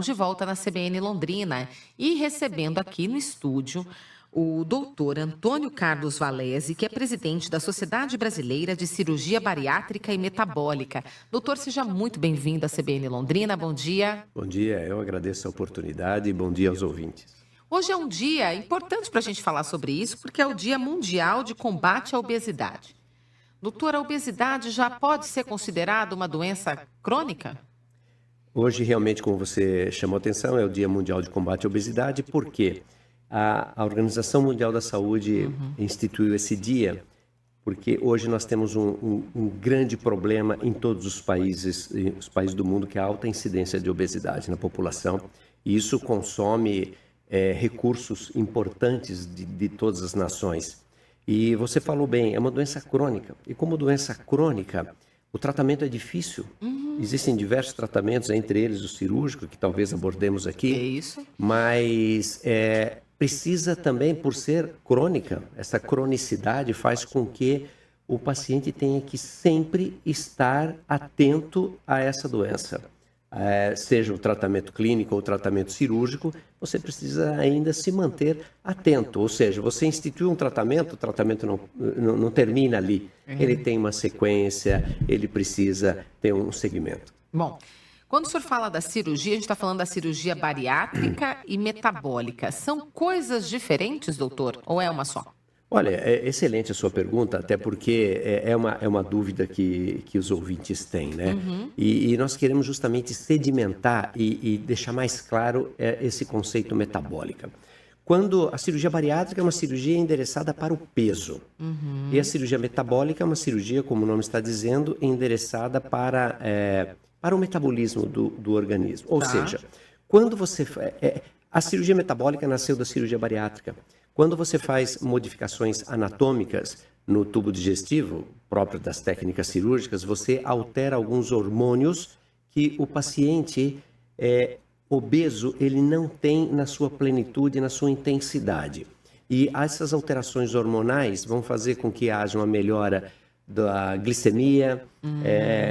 De volta na CBN Londrina e recebendo aqui no estúdio o doutor Antônio Carlos Valese, que é presidente da Sociedade Brasileira de Cirurgia Bariátrica e Metabólica. Doutor, seja muito bem-vindo à CBN Londrina. Bom dia. Bom dia, eu agradeço a oportunidade e bom dia aos ouvintes. Hoje é um dia importante para a gente falar sobre isso, porque é o Dia Mundial de Combate à Obesidade. Doutor, a obesidade já pode ser considerada uma doença crônica? Hoje, realmente, como você chamou a atenção, é o Dia Mundial de Combate à Obesidade, porque a Organização Mundial da Saúde instituiu esse dia, porque hoje nós temos um grande problema em todos os países do mundo, que é a alta incidência de obesidade na população, e isso consome recursos importantes de todas as nações. E você falou bem, é uma doença crônica, e como doença crônica, o tratamento é difícil. Existem diversos tratamentos, entre eles o cirúrgico, que talvez abordemos aqui. É isso. Mas precisa também, por ser crônica, essa cronicidade faz com que o paciente tenha que sempre estar atento a essa doença. Seja o tratamento clínico ou o tratamento cirúrgico, você precisa ainda se manter atento. Ou seja, você institui um tratamento, o tratamento não termina ali. Ele tem uma sequência, ele precisa ter um segmento. Bom, quando o senhor fala da cirurgia, a gente está falando da cirurgia bariátrica e metabólica. São coisas diferentes, doutor? Ou é uma só? Olha, é excelente a sua pergunta, até porque é uma dúvida que os ouvintes têm, né? E nós queremos justamente sedimentar e deixar mais claro esse conceito metabólica. Quando a cirurgia bariátrica é uma cirurgia endereçada para o peso, e a cirurgia metabólica é uma cirurgia, como o nome está dizendo, endereçada para o metabolismo do organismo. Ou seja, quando você... a cirurgia metabólica nasceu da cirurgia bariátrica. Quando você faz modificações anatômicas no tubo digestivo, próprio das técnicas cirúrgicas, você altera alguns hormônios que o paciente obeso ele não tem na sua plenitude, na sua intensidade. E essas alterações hormonais vão fazer com que haja uma melhora da glicemia,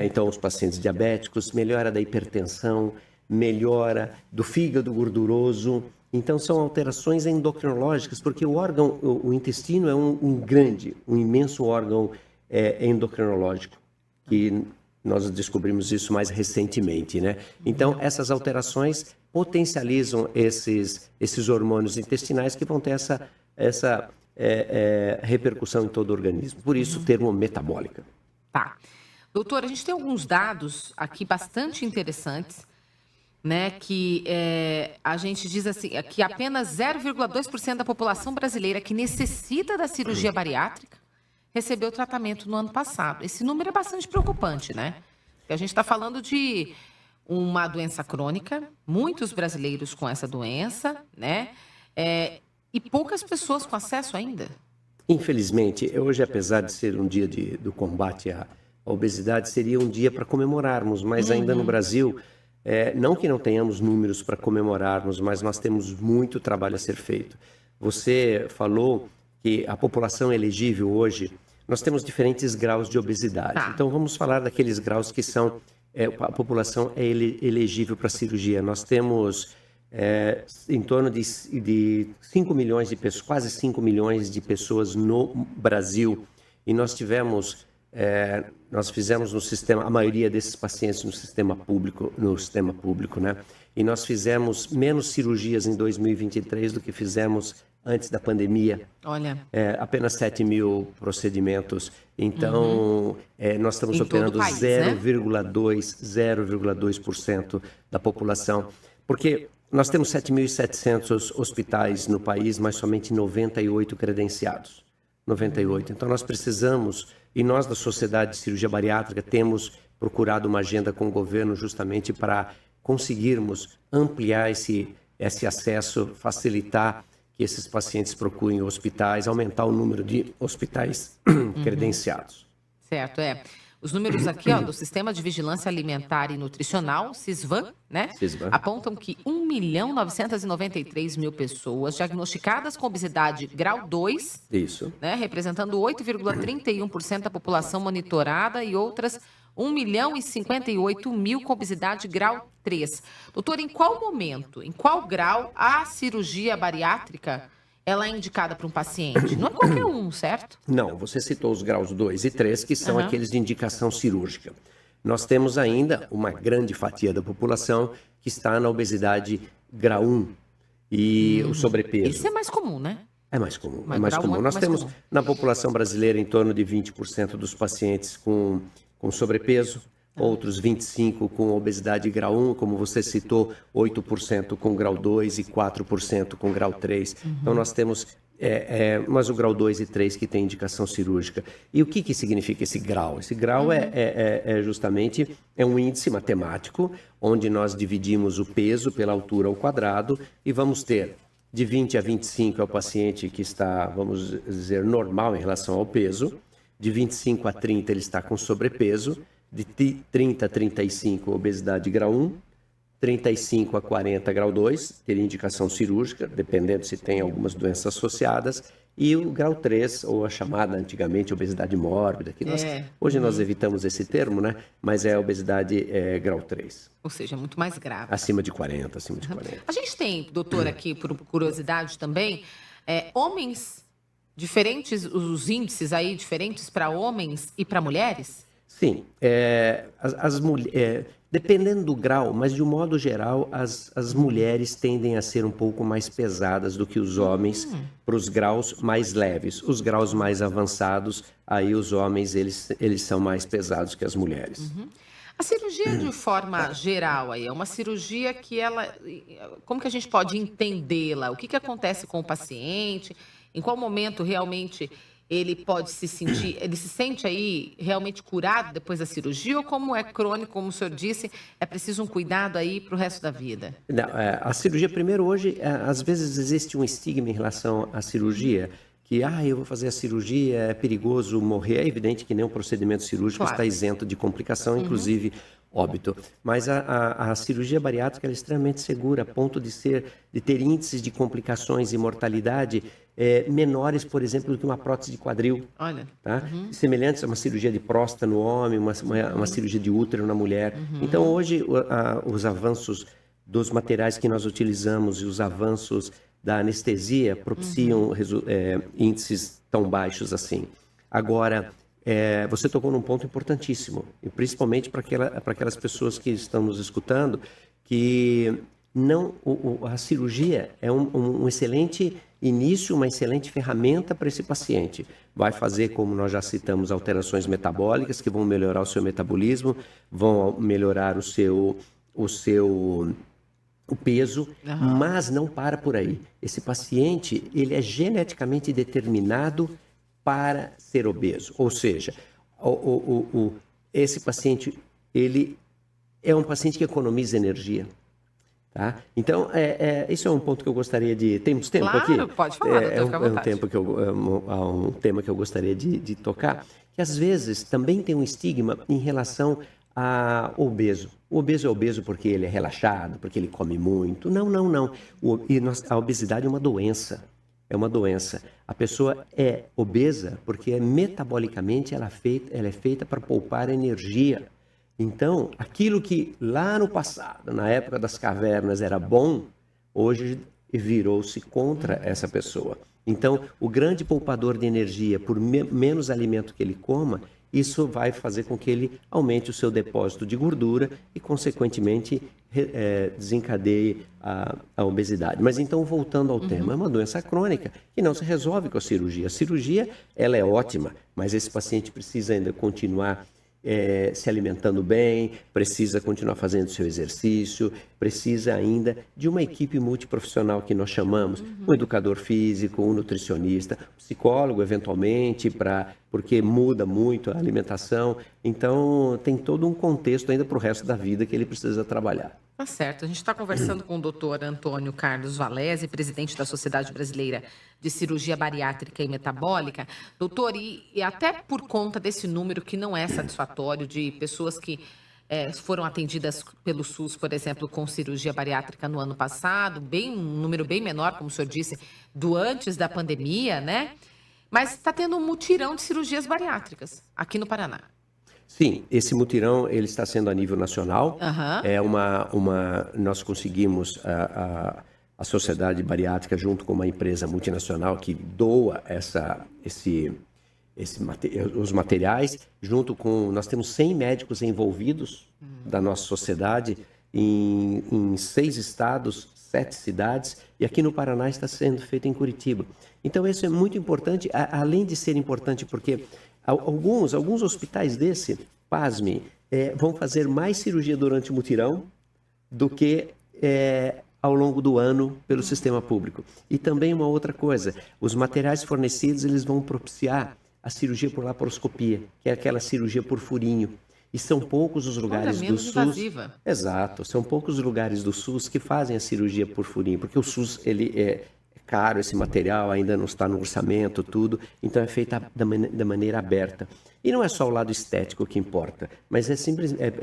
então os pacientes diabéticos, melhora da hipertensão, melhora do fígado gorduroso. Então, são alterações endocrinológicas, porque o intestino é um imenso órgão endocrinológico, que nós descobrimos isso mais recentemente, né? Então, essas alterações potencializam esses hormônios intestinais que vão ter essa repercussão em todo o organismo. Por isso, o termo metabólica. Tá. Doutor, a gente tem alguns dados aqui bastante interessantes, né, que a gente diz assim, que apenas 0,2% da população brasileira que necessita da cirurgia bariátrica recebeu tratamento no ano passado. Esse número é bastante preocupante, né? Porque a gente está falando de uma doença crônica, muitos brasileiros com essa doença, né? E poucas pessoas com acesso ainda. Infelizmente, hoje, apesar de ser um dia do combate à obesidade, seria um dia para comemorarmos, mas ainda no Brasil... não que não tenhamos números para comemorarmos, mas nós temos muito trabalho a ser feito. Você falou que a população elegível hoje, nós temos diferentes graus de obesidade. Então, vamos falar daqueles graus que são, a população é elegível para cirurgia. Nós temos em torno de 5 milhões de pessoas, quase 5 milhões de pessoas no Brasil. E nós fizemos no sistema, a maioria desses pacientes no sistema público, né? E nós fizemos menos cirurgias em 2023 do que fizemos antes da pandemia. Olha. Apenas 7 mil procedimentos. Então, nós estamos operando 0,2% da população. Porque nós temos 7.700 hospitais no país, mas somente 98 credenciados. 98. Então, nós precisamos, e nós da Sociedade de Cirurgia Bariátrica temos procurado uma agenda com o governo justamente para conseguirmos ampliar esse acesso, facilitar que esses pacientes procurem hospitais, aumentar o número de hospitais credenciados. Certo, Os números aqui, do Sistema de Vigilância Alimentar e Nutricional, SISVAN, né? Apontam que 1.993.000 pessoas diagnosticadas com obesidade grau 2, isso, né? Representando 8,31% da população monitorada e outras 1.058.000 com obesidade grau 3. Doutor, em qual momento, em qual grau a cirurgia bariátrica ela é indicada para um paciente? Não é qualquer um, certo? Não, você citou os graus 2 e 3, que são aqueles de indicação cirúrgica. Nós temos ainda uma grande fatia da população que está na obesidade grau 1 e o sobrepeso. Esse é mais comum, né? É mais comum, Mas é mais grau comum. um é Nós mais temos comum. na população brasileira em torno de 20% dos pacientes com sobrepeso, outros 25% com obesidade grau 1, como você citou, 8% com grau 2 e 4% com grau 3. Então nós temos, mas o grau 2 e 3 que tem indicação cirúrgica. E o que significa esse grau? Esse grau justamente um índice matemático, onde nós dividimos o peso pela altura ao quadrado e vamos ter de 20 a 25 é o paciente que está, vamos dizer, normal em relação ao peso. De 25 a 30 ele está com sobrepeso. De 30 a 35, obesidade grau 1. 35 a 40, grau 2, teria indicação cirúrgica, dependendo se tem algumas doenças associadas. E o grau 3, ou a chamada antigamente obesidade mórbida, que hoje nós evitamos esse termo, né? Mas é a obesidade grau 3. Ou seja, muito mais grave. Acima de 40, acima de 40. A gente tem, doutor, aqui, por curiosidade também, homens diferentes, os índices aí diferentes para homens e para mulheres? Sim, dependendo do grau, mas de um modo geral, as mulheres tendem a ser um pouco mais pesadas do que os homens para os graus mais leves. Os graus mais avançados, aí os homens eles são mais pesados que as mulheres. A cirurgia, de forma geral, aí, é uma cirurgia que ela... Como que a gente pode entendê-la? O que acontece com o paciente? Em qual momento realmente ele pode se sentir... Ele se sente aí realmente curado depois da cirurgia? Ou como é crônico, como o senhor disse, é preciso um cuidado aí para o resto da vida? Não, a cirurgia, primeiro, hoje, às vezes existe um estigma em relação à cirurgia, que, eu vou fazer a cirurgia, é perigoso morrer. É evidente que nenhum procedimento cirúrgico está isento de complicação, inclusive óbito. Mas a cirurgia bariátrica é extremamente segura, a ponto de ter índices de complicações e mortalidade menores, por exemplo, do que uma prótese de quadril. Olha. Tá? Semelhantes a uma cirurgia de próstata no homem, uma cirurgia de útero na mulher. Então, hoje, os avanços dos materiais que nós utilizamos e os avanços da anestesia propiciam índices tão baixos assim. Agora, você tocou num ponto importantíssimo, e principalmente para aquelas pessoas que estão nos escutando, que a cirurgia é um excelente início, uma excelente ferramenta para esse paciente. Vai fazer, como nós já citamos, alterações metabólicas que vão melhorar o seu metabolismo, vão melhorar o peso, mas não para por aí. Esse paciente, ele é geneticamente determinado para ser obeso. Ou seja, esse paciente, ele é um paciente que economiza energia. Tá? Então, isso é um ponto que eu gostaria de... Temos tempo aqui? Claro, pode falar, doutor, fica à vontade. Um tema que eu gostaria de tocar, que às vezes também tem um estigma em relação a obeso. O obeso é obeso porque ele é relaxado, porque ele come muito. Não. A obesidade é uma doença. É uma doença. A pessoa é obesa porque metabolicamente ela é feita para poupar energia. Então, aquilo que lá no passado, na época das cavernas, era bom, hoje virou-se contra essa pessoa. Então, o grande poupador de energia, por menos alimento que ele coma, isso vai fazer com que ele aumente o seu depósito de gordura e, consequentemente, desencadeie a obesidade. Mas então, voltando ao tema, é uma doença crônica que não se resolve com a cirurgia. A cirurgia, ela é ótima, mas esse paciente precisa ainda continuar se alimentando bem, precisa continuar fazendo seu exercício, precisa ainda de uma equipe multiprofissional que nós chamamos, um educador físico, um nutricionista, psicólogo eventualmente, porque muda muito a alimentação. Então tem todo um contexto ainda para o resto da vida que ele precisa trabalhar. Tá certo. A gente está conversando com o doutor Antônio Carlos Valese, presidente da Sociedade Brasileira de Cirurgia Bariátrica e Metabólica. Doutor, e até por conta desse número que não é satisfatório de pessoas que foram atendidas pelo SUS, por exemplo, com cirurgia bariátrica no ano passado, um número bem menor, como o senhor disse, do antes da pandemia, né? Mas está tendo um mutirão de cirurgias bariátricas aqui no Paraná. Sim, esse mutirão ele está sendo a nível nacional. Aham. Nós conseguimos a Sociedade Bariátrica junto com uma empresa multinacional que doa os materiais, nós temos 100 médicos envolvidos da nossa sociedade em 6 estados, 7 cidades, e aqui no Paraná está sendo feito em Curitiba. Então isso é muito importante, além de ser importante porque alguns hospitais pasme, vão fazer mais cirurgia durante o mutirão do que ao longo do ano pelo sistema público. E também uma outra coisa, os materiais fornecidos eles vão propiciar a cirurgia por laparoscopia, que é aquela cirurgia por furinho. E são poucos os lugares do SUS. Invasiva. Exato, são poucos os lugares do SUS que fazem a cirurgia por furinho, porque o SUS ele é caro, esse material ainda não está no orçamento, tudo, então é feita da maneira aberta. E não é só o lado estético que importa, mas é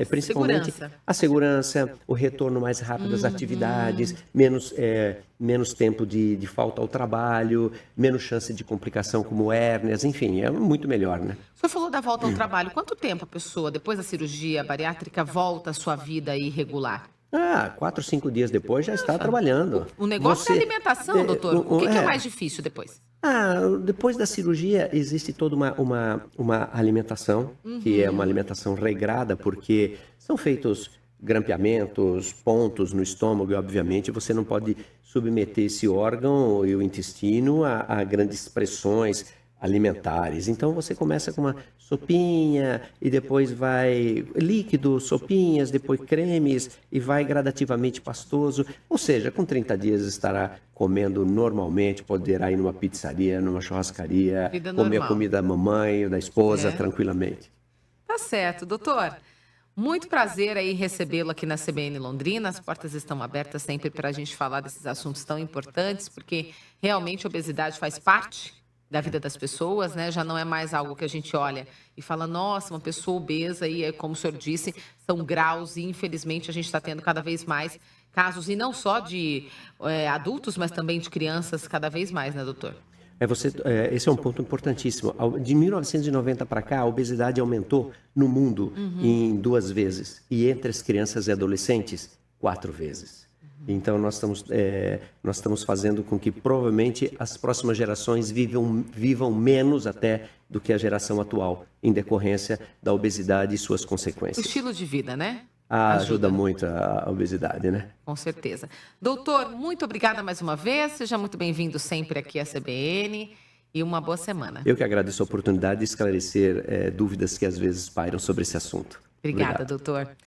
principalmente a segurança, o retorno mais rápido às atividades, menos tempo de falta ao trabalho, menos chance de complicação como hérnias, enfim, é muito melhor, né? O senhor falou da volta ao trabalho. Quanto tempo a pessoa, depois da cirurgia bariátrica, volta à sua vida irregular? 4, 5 dias depois já está trabalhando. O negócio é a alimentação, doutor. O que é mais difícil depois? Depois da cirurgia existe toda uma alimentação, que é uma alimentação regrada, porque são feitos grampeamentos, pontos no estômago, e obviamente você não pode submeter esse órgão e o intestino a grandes pressões alimentares. Então você começa com uma sopinha e depois vai líquido, sopinhas, depois cremes e vai gradativamente pastoso. Ou seja, com 30 dias estará comendo normalmente, poderá ir numa pizzaria, numa churrascaria, comer a comida da mamãe, da esposa, tranquilamente. Tá certo, doutor. Muito prazer aí recebê-lo aqui na CBN Londrina. As portas estão abertas sempre para a gente falar desses assuntos tão importantes, porque realmente a obesidade faz parte da vida das pessoas, né? Já não é mais algo que a gente olha e fala, nossa, uma pessoa obesa, e como o senhor disse, são graus, e infelizmente a gente está tendo cada vez mais casos, e não só de adultos, mas também de crianças, cada vez mais, né, doutor? Esse é um ponto importantíssimo. De 1990 para cá, a obesidade aumentou no mundo em 2 vezes, e entre as crianças e adolescentes, 4 vezes. Então, nós estamos fazendo com que, provavelmente, as próximas gerações vivam menos até do que a geração atual, em decorrência da obesidade e suas consequências. O estilo de vida, né? Ajuda muito a obesidade, né? Com certeza. Doutor, muito obrigada mais uma vez. Seja muito bem-vindo sempre aqui à CBN e uma boa semana. Eu que agradeço a oportunidade de esclarecer dúvidas que às vezes pairam sobre esse assunto. Obrigada, doutor.